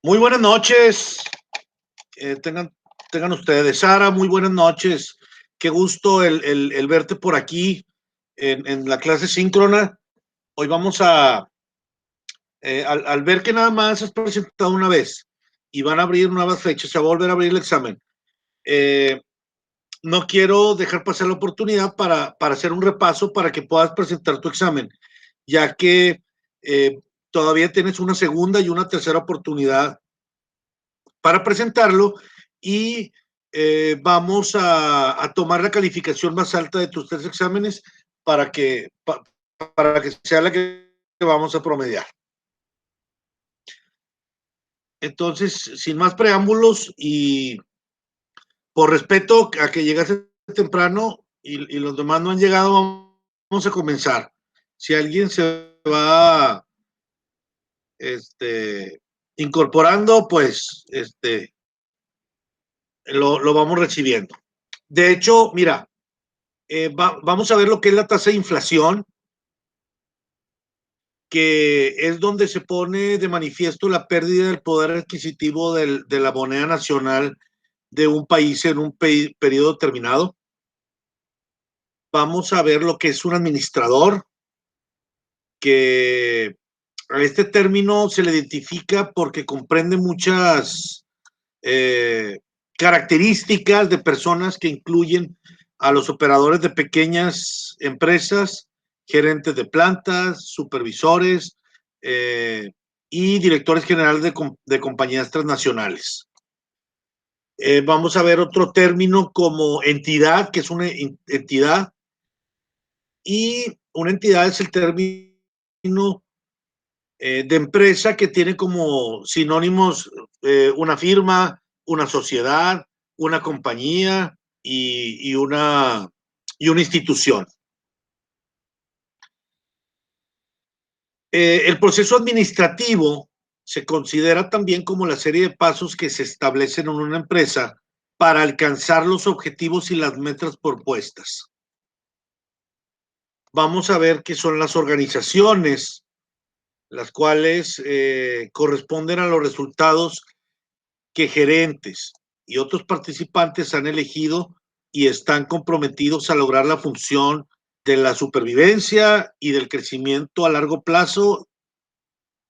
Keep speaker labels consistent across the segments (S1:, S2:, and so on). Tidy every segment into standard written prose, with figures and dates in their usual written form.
S1: Muy buenas noches, tengan ustedes. Sara, muy buenas noches. Qué gusto el verte por aquí en la clase síncrona. Hoy vamos al ver que nada más has presentado una vez y van a abrir nuevas fechas, se va a volver a abrir el examen. Eh, no quiero dejar pasar la oportunidad para hacer un repaso para que puedas presentar tu examen, ya que todavía tienes una segunda y una tercera oportunidad para presentarlo y vamos a tomar la calificación más alta de tus tres exámenes para que sea la que vamos a promediar. Entonces, sin más preámbulos y por respeto a que llegaste temprano y los demás no han llegado, vamos a comenzar. Si alguien se va incorporando, pues lo vamos recibiendo. De hecho, mira, vamos a ver lo que es la tasa de inflación, que es donde se pone de manifiesto la pérdida del poder adquisitivo de la moneda nacional de un país en un periodo determinado. Vamos a ver lo que es un administrador, que a este término se le identifica porque comprende muchas características de personas que incluyen a los operadores de pequeñas empresas, gerentes de plantas, supervisores y directores generales de compañías transnacionales. Vamos a ver otro término como entidad, que es una entidad, y una entidad es el término de empresa que tiene como sinónimos una firma, una sociedad, una compañía y una institución. El proceso administrativo se considera también como la serie de pasos que se establecen en una empresa para alcanzar los objetivos y las metas propuestas. Vamos a ver qué son las organizaciones, las cuales corresponden a los resultados que gerentes y otros participantes han elegido y están comprometidos a lograr la función de la supervivencia y del crecimiento a largo plazo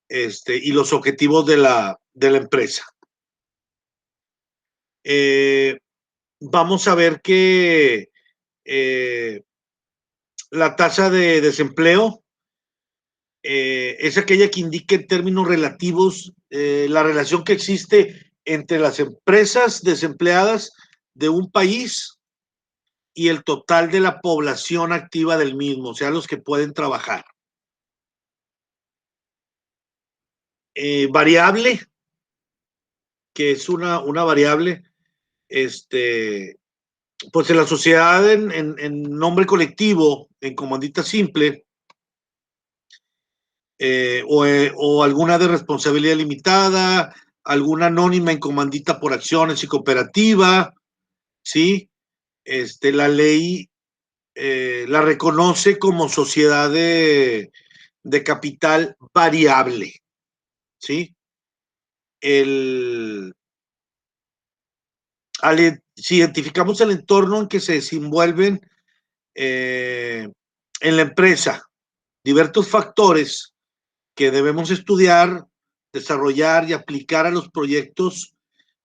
S1: y los objetivos de la empresa. Vamos a ver que la tasa de desempleo es aquella que indica en términos relativos la relación que existe entre las empresas desempleadas de un país y el total de la población activa del mismo, o sea, los que pueden trabajar. Variable, que es una variable, pues en la sociedad en nombre colectivo, en comandita simple, o alguna de responsabilidad limitada, alguna anónima en comandita por acciones y cooperativa, ¿sí? La ley la reconoce como sociedad de capital variable, ¿sí? Si identificamos el entorno en que se desenvuelven en la empresa diversos factores que debemos estudiar, desarrollar y aplicar a los proyectos,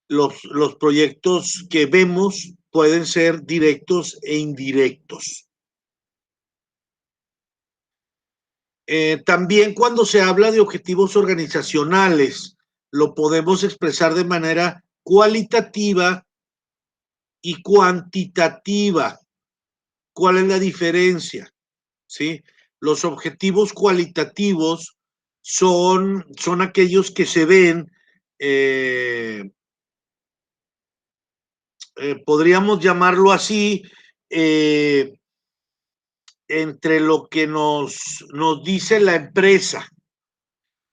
S1: los proyectos que vemos pueden ser directos e indirectos. También cuando se habla de objetivos organizacionales, lo podemos expresar de manera cualitativa y cuantitativa. ¿Cuál es la diferencia? ¿Sí? Los objetivos cualitativos son aquellos que se ven, podríamos llamarlo así, entre lo que nos dice la empresa,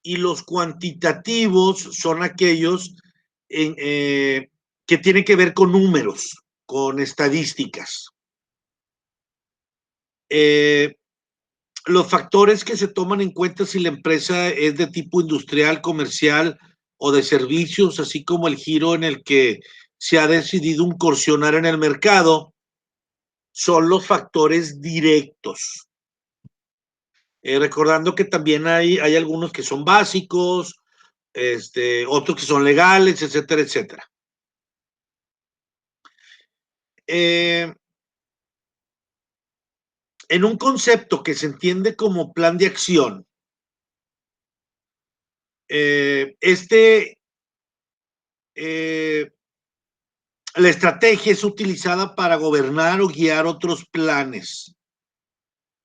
S1: y los cuantitativos son aquellos que tienen que ver con números, con estadísticas. los factores que se toman en cuenta si la empresa es de tipo industrial, comercial o de servicios, así como el giro en el que se ha decidido incursionar en el mercado, son los factores directos. Recordando que también hay algunos que son básicos, otros que son legales, etcétera, etcétera. En un concepto que se entiende como plan de acción, eh, la estrategia es utilizada para gobernar o guiar otros planes.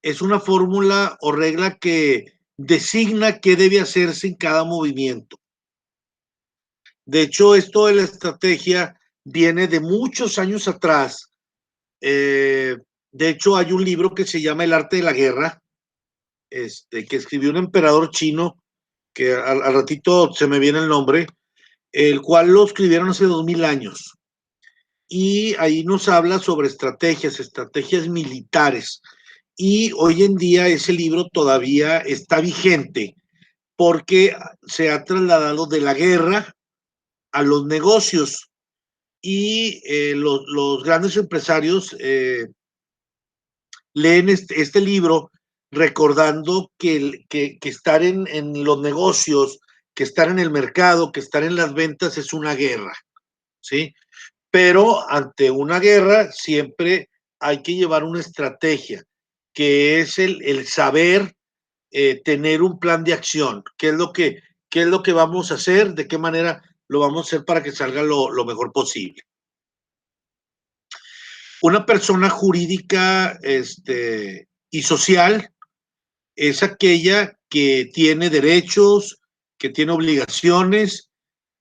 S1: Es una fórmula o regla que designa qué debe hacerse en cada movimiento. De hecho, esto de la estrategia viene de muchos años atrás. De hecho, hay un libro que se llama El arte de la guerra, que escribió un emperador chino, que al ratito se me viene el nombre, el cual lo escribieron hace 2000 años. Y ahí nos habla sobre estrategias militares. Y hoy en día ese libro todavía está vigente porque se ha trasladado de la guerra a los negocios y los grandes empresarios leen este libro recordando que estar en los negocios, que estar en el mercado, que estar en las ventas es una guerra, ¿sí? Pero ante una guerra siempre hay que llevar una estrategia, que es el saber tener un plan de acción, qué es lo que vamos a hacer, de qué manera lo vamos a hacer para que salga lo mejor posible. Una persona jurídica y social es aquella que tiene derechos, que tiene obligaciones,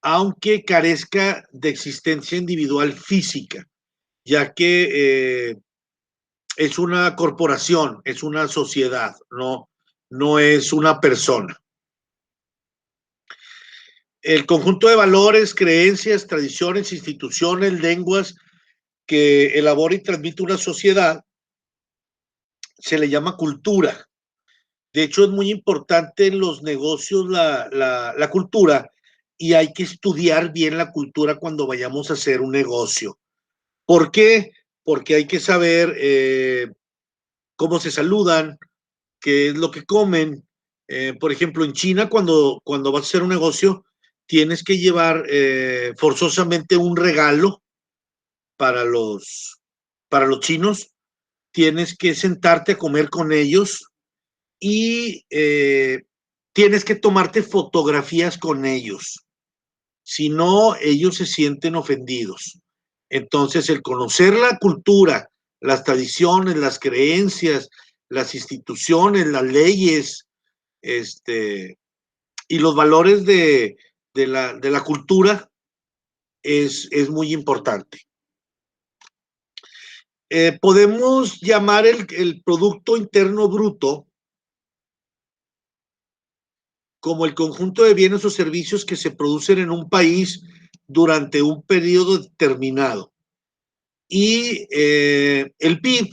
S1: aunque carezca de existencia individual física, ya que es una corporación, es una sociedad, no es una persona. El conjunto de valores, creencias, tradiciones, instituciones, lenguas que elabora y transmite una sociedad se le llama cultura. De hecho, es muy importante en los negocios la cultura y hay que estudiar bien la cultura cuando vayamos a hacer un negocio. ¿Por qué? Porque hay que saber cómo se saludan, qué es lo que comen. Por ejemplo, en China, cuando vas a hacer un negocio, tienes que llevar forzosamente un regalo para para los chinos, tienes que sentarte a comer con ellos y tienes que tomarte fotografías con ellos. Si no, ellos se sienten ofendidos. Entonces, el conocer la cultura, las tradiciones, las creencias, las instituciones, las leyes, y los valores de la cultura es muy importante. Podemos llamar el Producto Interno Bruto como el conjunto de bienes o servicios que se producen en un país durante un periodo determinado. Y el PIB,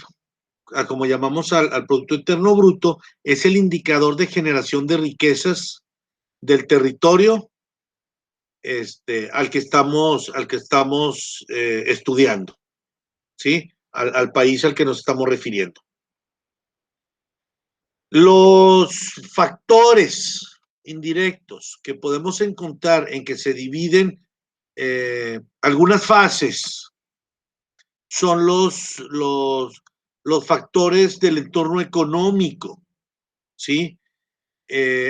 S1: como llamamos al Producto Interno Bruto, es el indicador de generación de riquezas del territorio al que estamos estudiando, ¿sí? Al país al que nos estamos refiriendo. Los factores indirectos que podemos encontrar en que se dividen algunas fases son los factores del entorno económico, ¿sí?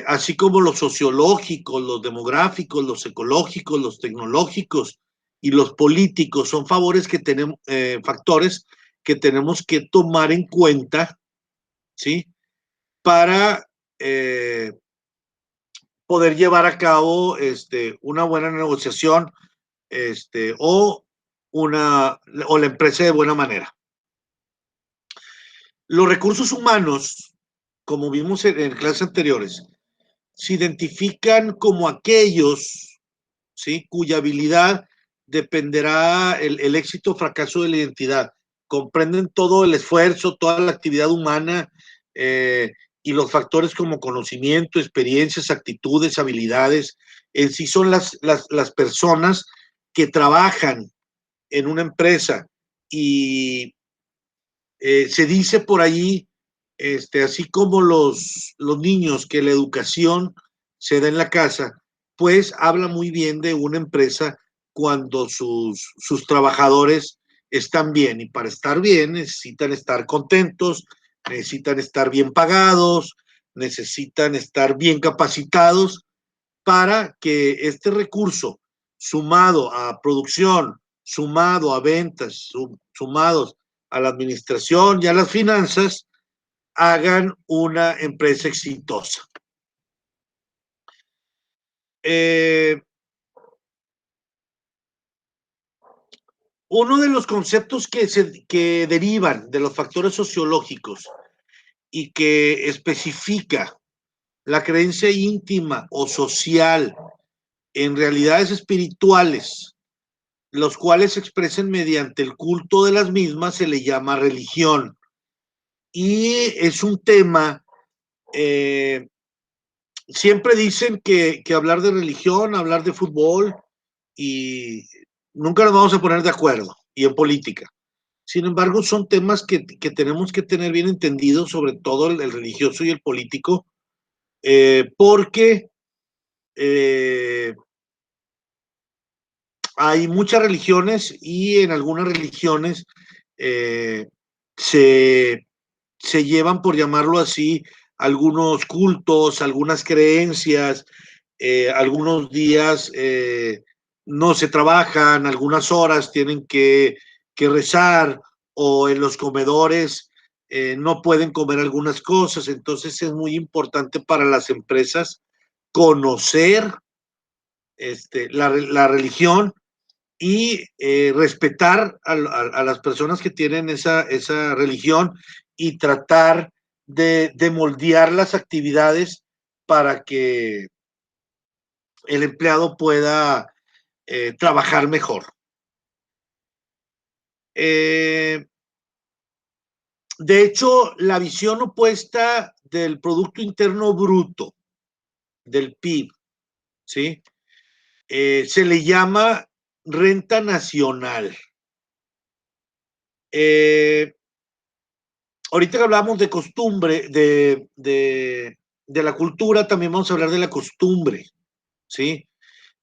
S1: Así como los sociológicos, los demográficos, los ecológicos, los tecnológicos y los políticos son factores que tenemos que tomar en cuenta, ¿sí? Para poder llevar a cabo una buena negociación o la empresa de buena manera. Los recursos humanos, como vimos en clases anteriores, se identifican como aquellos, ¿sí?, cuya habilidad dependerá el éxito o fracaso de la identidad. Comprenden todo el esfuerzo, toda la actividad humana y los factores como conocimiento, experiencias, actitudes, habilidades, en sí son las personas que trabajan en una empresa y se dice por ahí, así como los niños, que la educación se da en la casa, pues habla muy bien de una empresa cuando sus trabajadores están bien. Y para estar bien necesitan estar contentos, necesitan estar bien pagados, necesitan estar bien capacitados para que este recurso, sumado a producción, sumado a ventas, sumados a la administración y a las finanzas, hagan una empresa exitosa. Uno de los conceptos que derivan de los factores sociológicos y que especifica la creencia íntima o social en realidades espirituales, los cuales se expresan mediante el culto de las mismas, se le llama religión. Y es un tema, siempre dicen que hablar de religión, hablar de fútbol, y nunca nos vamos a poner de acuerdo, y en política. Sin embargo, son temas que tenemos que tener bien entendidos, sobre todo el religioso y el político, porque hay muchas religiones y en algunas religiones eh, se, se llevan, por llamarlo así, algunos cultos, algunas creencias, algunos días no se trabajan, algunas horas tienen que rezar, o en los comedores no pueden comer algunas cosas. Entonces es muy importante para las empresas conocer la religión y respetar a las personas que tienen esa religión, y tratar de moldear las actividades para que el empleado pueda trabajar mejor. De hecho, la visión opuesta del Producto Interno Bruto, del PIB, ¿sí? Se le llama renta nacional. Ahorita que hablamos de costumbre, de la cultura, también vamos a hablar de la costumbre, ¿sí?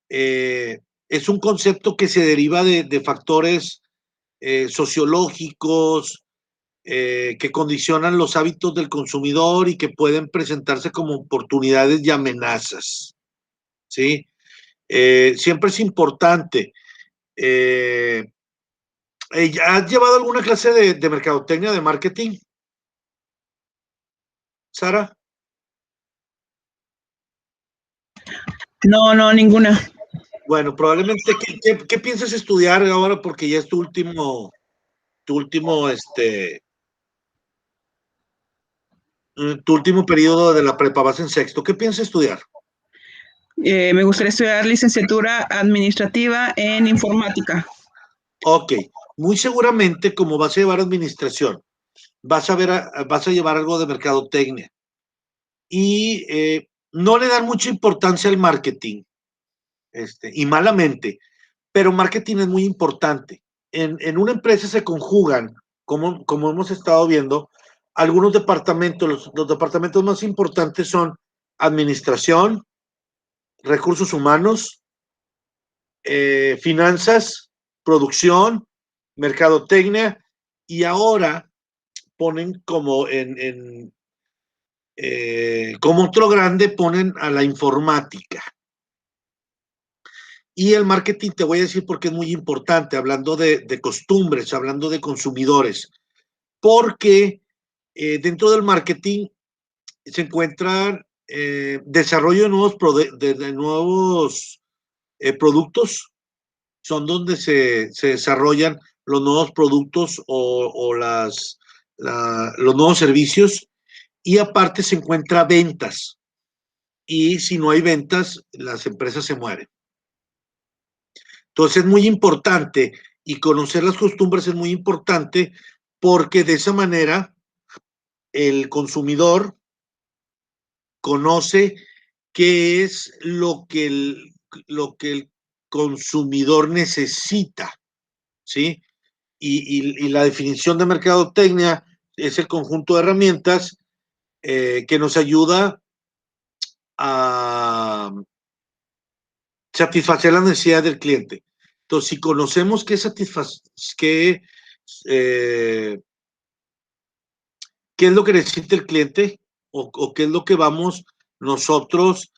S1: Es un concepto que se deriva de factores sociológicos que condicionan los hábitos del consumidor y que pueden presentarse como oportunidades y amenazas, ¿sí? Siempre es importante. ¿Has llevado alguna clase de mercadotecnia, de marketing, Sara?
S2: No, no, ninguna.
S1: Bueno, probablemente, ¿qué piensas estudiar ahora? Porque ya es tu último periodo de la prepa, vas en sexto. ¿Qué piensas estudiar?
S2: Me gustaría estudiar licenciatura administrativa en informática.
S1: Ok, muy seguramente, como vas a llevar administración, vas a llevar algo de mercadotecnia, y no le dan mucha importancia al marketing, y malamente, pero marketing es muy importante. En una empresa se conjugan, como hemos estado viendo, algunos departamentos. Los departamentos más importantes son administración, recursos humanos, finanzas, producción, mercadotecnia, y ahora ponen como otro grande, ponen a la informática. Y el marketing, te voy a decir por qué es muy importante, hablando de costumbres, hablando de consumidores, porque dentro del marketing se encuentran desarrollo de nuevos productos, son donde se desarrollan los nuevos productos o los nuevos servicios, y aparte se encuentra ventas, y si no hay ventas, las empresas se mueren. Entonces es muy importante, y conocer las costumbres es muy importante, porque de esa manera el consumidor conoce qué es lo que el consumidor necesita, ¿sí? Y la definición de mercadotecnia es el conjunto de herramientas que nos ayuda a satisfacer las necesidades del cliente. Entonces, si conocemos qué es lo que necesita el cliente o qué es lo que vamos nosotros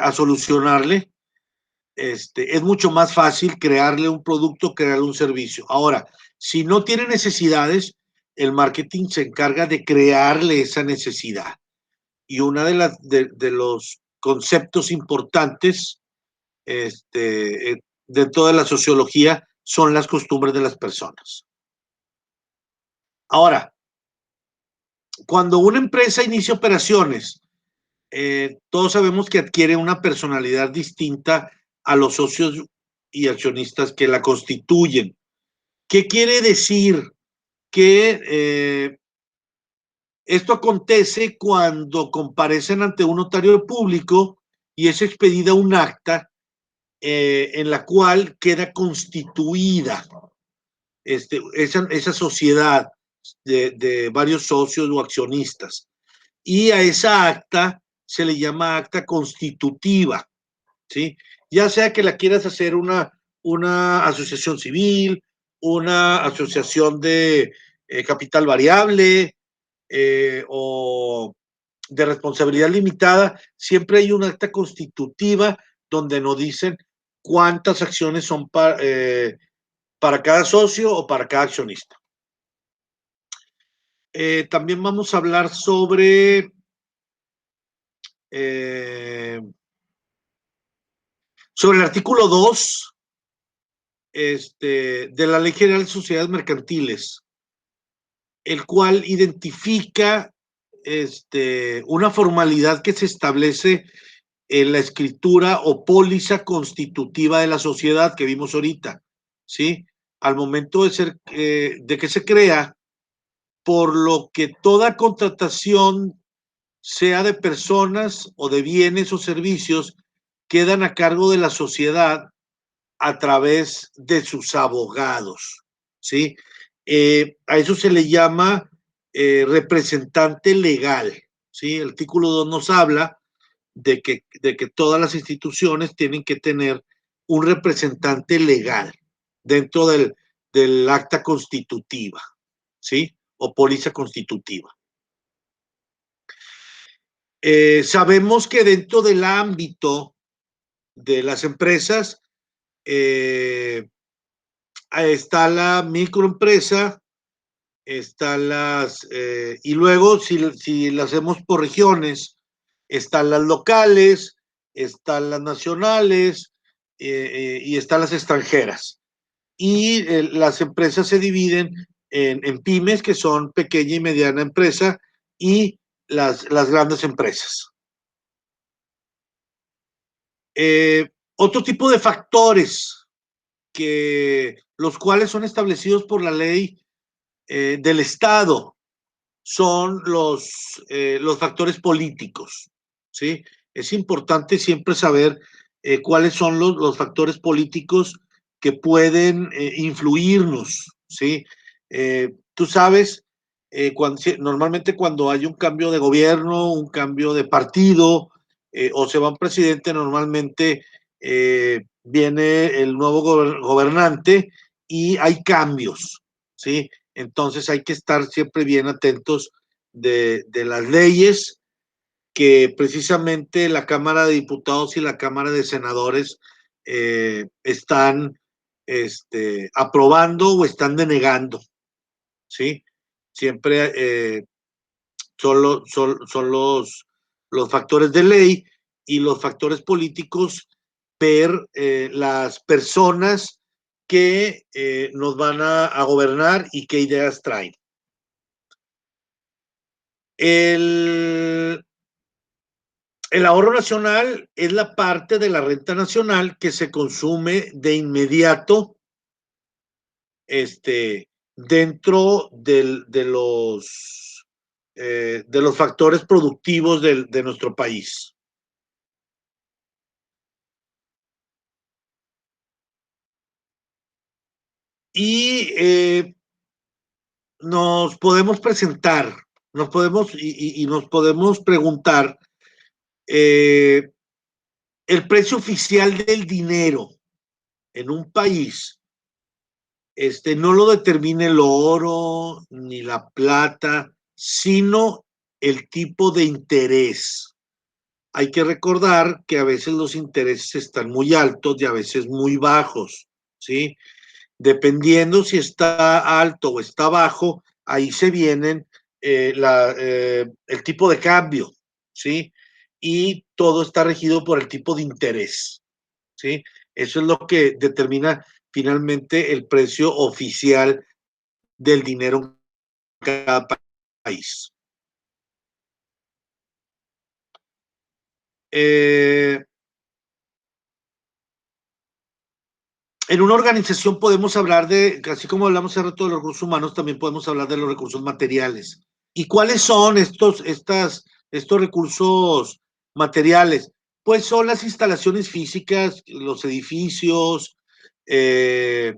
S1: a solucionarle, es mucho más fácil crearle un producto, crearle un servicio. Ahora, si no tiene necesidades, el marketing se encarga de crearle esa necesidad. Y una de los conceptos importantes dentro de la sociología son las costumbres de las personas. Ahora, cuando una empresa inicia operaciones, todos sabemos que adquiere una personalidad distinta a los socios y accionistas que la constituyen. ¿Qué quiere decir? Que esto acontece cuando comparecen ante un notario público y es expedida un acta en la cual queda constituida esa sociedad de varios socios o accionistas. Y a esa acta se le llama acta constitutiva, ¿sí? Ya sea que la quieras hacer una asociación civil, una asociación de capital variable o de responsabilidad limitada, siempre hay una acta constitutiva donde nos dicen cuántas acciones son para cada socio o para cada accionista. También vamos a hablar sobre el artículo 2 de la Ley General de Sociedades Mercantiles, el cual identifica una formalidad que se establece en la escritura o póliza constitutiva de la sociedad que vimos ahorita, ¿sí? Al momento de que se crea, por lo que toda contratación, sea de personas o de bienes o servicios, quedan a cargo de la sociedad a través de sus abogados, ¿sí? A eso se le llama representante legal, ¿sí? El artículo 2 nos habla de que todas las instituciones tienen que tener un representante legal dentro del acta constitutiva, ¿sí? O póliza constitutiva. Sabemos que dentro del ámbito de las empresas está la microempresa, y luego si las hacemos por regiones, están las locales, están las nacionales y están las extranjeras. Y las empresas se dividen en pymes, que son pequeña y mediana empresa, y las grandes empresas. Otro tipo de factores los cuales son establecidos por la ley del Estado son los factores políticos, ¿sí? Es importante siempre saber cuáles son los factores políticos que pueden influirnos, ¿sí? Tú sabes, normalmente cuando hay un cambio de gobierno, un cambio de partido, o se va un presidente, normalmente viene el nuevo gobernante y hay cambios, ¿sí? Entonces hay que estar siempre bien atentos de las leyes que precisamente la Cámara de Diputados y la Cámara de Senadores están aprobando o están denegando, ¿sí? Siempre son los factores de ley y los factores políticos, ver las personas que nos van a gobernar y qué ideas traen. El ahorro nacional es la parte de la renta nacional que se consume de inmediato dentro de los de los factores productivos de nuestro país. Y nos podemos presentar, nos podemos preguntar el precio oficial del dinero en un país. No lo determina el oro ni la plata, sino el tipo de interés. Hay que recordar que a veces los intereses están muy altos y a veces muy bajos, ¿sí? Dependiendo si está alto o está bajo, ahí se vienen el tipo de cambio, ¿sí? Y todo está regido por el tipo de interés, ¿sí? Eso es lo que determina finalmente el precio oficial del dinero en cada país. En una organización podemos hablar de, así como hablamos hace rato de los recursos humanos, también podemos hablar de los recursos materiales. ¿Y cuáles son estos recursos materiales? Pues son las instalaciones físicas, los edificios, la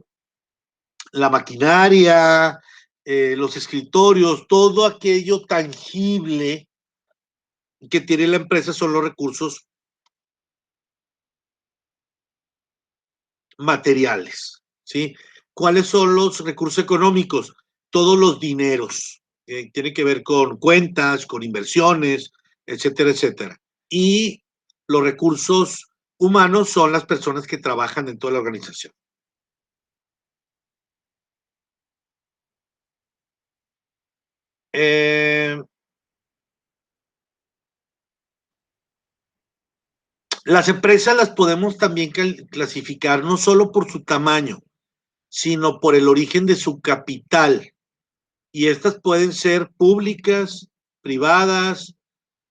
S1: maquinaria, los escritorios, todo aquello tangible que tiene la empresa son los recursos materiales, ¿sí? ¿Cuáles son los recursos económicos? Todos los dineros. Tiene que ver con cuentas, con inversiones, etcétera, etcétera. Y los recursos humanos son las personas que trabajan en toda la organización. Las empresas las podemos también clasificar no solo por su tamaño, sino por el origen de su capital. Y estas pueden ser públicas, privadas,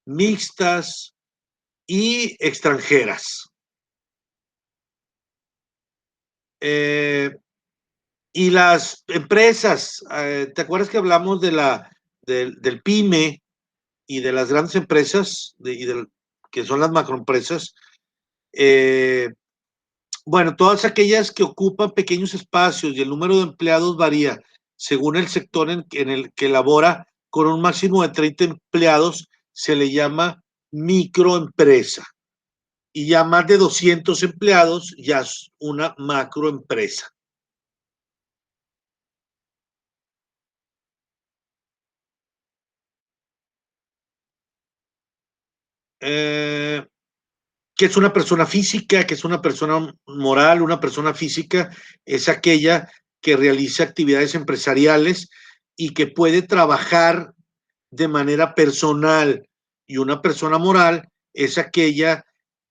S1: mixtas y extranjeras. Y las empresas, ¿te acuerdas que hablamos del PYME y de las grandes empresas, que son las macroempresas? Bueno, todas aquellas que ocupan pequeños espacios y el número de empleados varía según el sector en el que labora, con un máximo de 30 empleados se le llama microempresa. Y ya más de 200 empleados ya es una macroempresa. ¿Qué es una persona física? ¿Qué es una persona moral? Una persona física es aquella que realiza actividades empresariales y que puede trabajar de manera personal, y una persona moral es aquella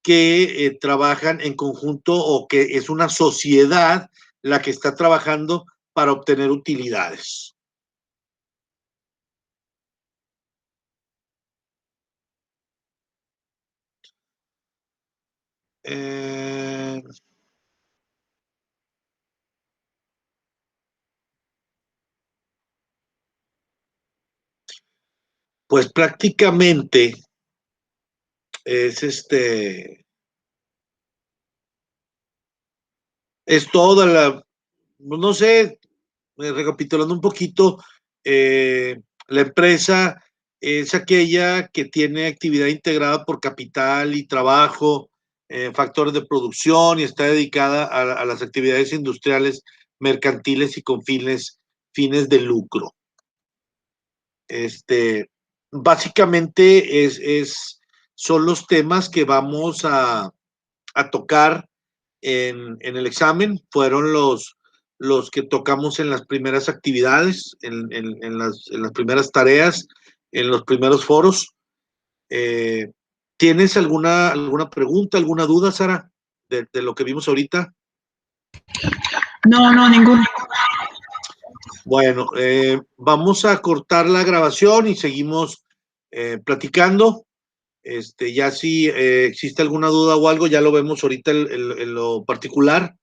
S1: que trabajan en conjunto o que es una sociedad la que está trabajando para obtener utilidades. Pues prácticamente es es toda la, no sé, recapitulando un poquito, la empresa es aquella que tiene actividad integrada por capital y trabajo, factores de producción, y está dedicada a las actividades industriales, mercantiles y con fines de lucro. Básicamente son los temas que vamos a tocar en el examen. Fueron los que tocamos en las primeras actividades, en las primeras tareas, en los primeros foros. ¿Tienes alguna pregunta, alguna duda, Sara, de lo que vimos ahorita?
S2: No, ninguna.
S1: Bueno, vamos a cortar la grabación y seguimos platicando. Ya si existe alguna duda o algo, ya lo vemos ahorita en lo particular,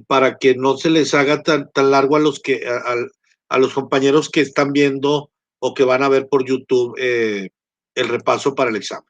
S1: para que no se les haga tan largo a los compañeros que están viendo o que van a ver por YouTube el repaso para el examen.